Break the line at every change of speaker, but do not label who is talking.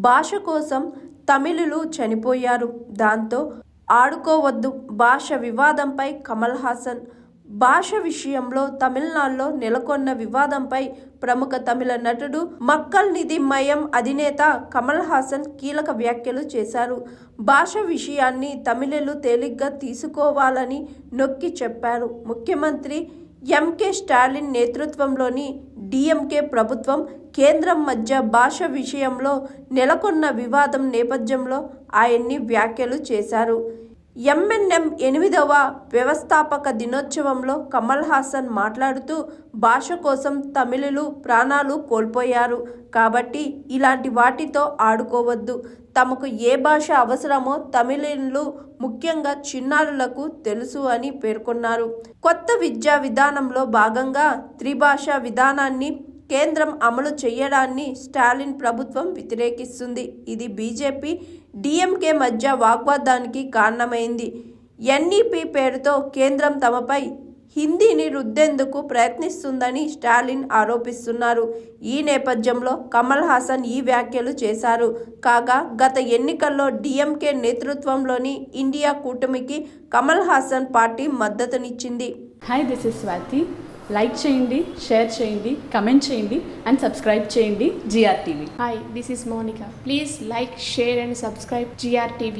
భాష కోసం తమిళులు చనిపోయారు. దాంతో ఆడుకోవద్దు భాష వివాదంపై కమల్ హాసన్. భాష విషయంలో తమిళనాడులో నెలకొన్న వివాదంపై ప్రముఖ తమిళ నటుడు మక్కల్ నిధి మయం అధినేత కమల్ హాసన్ కీలక వ్యాఖ్యలు చేశారు. భాష విషయాన్ని తమిళులు తేలిగ్గా తీసుకోవాలని నొక్కి చెప్పారు. ముఖ్యమంత్రి ఎంకే స్టాలిన్ నేతృత్వంలోని డిఎంకే ప్రభుత్వం, కేంద్రం మధ్య భాష విషయంలో నెలకొన్న వివాదం నేపథ్యంలో ఆయన్ని వ్యాఖ్యలు చేశారు. ఎంఎన్ఎం 8వ వ్యవస్థాపక దినోత్సవంలో కమల్ హాసన్ మాట్లాడుతూ, భాష కోసం తమిళులు ప్రాణాలు కోల్పోయారు కాబట్టి ఇలాంటి వాటితో ఆడుకోవద్దు. తమకు ఏ భాష అవసరమో తమిళులు, ముఖ్యంగా చిన్నారులకు తెలుసు అని పేర్కొన్నారు. కొత్త విద్యా విధానంలో భాగంగా త్రిభాషా విధానాన్ని కేంద్రం అమలు చేయడాన్ని స్టాలిన్ ప్రభుత్వం వ్యతిరేకిస్తుంది. ఇది బీజేపీ, డిఎంకే మధ్య వాగ్వాదానికి కారణమైంది. ఎన్ఈపీ పేరుతో కేంద్రం తమపై హిందీని రుద్దేందుకు ప్రయత్నిస్తుందని స్టాలిన్ ఆరోపిస్తున్నారు. ఈ నేపథ్యంలో కమల్ హాసన్ ఈ వ్యాఖ్యలు చేశారు. కాగా గత ఎన్నికల్లో డిఎంకే నేతృత్వంలోని ఇండియా కూటమికి కమల్ హాసన్ పార్టీ మద్దతునిచ్చింది.
Hi, this is Swathi. Like చేయండి, షేర్ చేయండి, కమెంట్ చేయండి అండ్ సబ్స్క్రైబ్ చేయండి GRTV.
Hi, this is Monica. Please like, share and subscribe GRTV.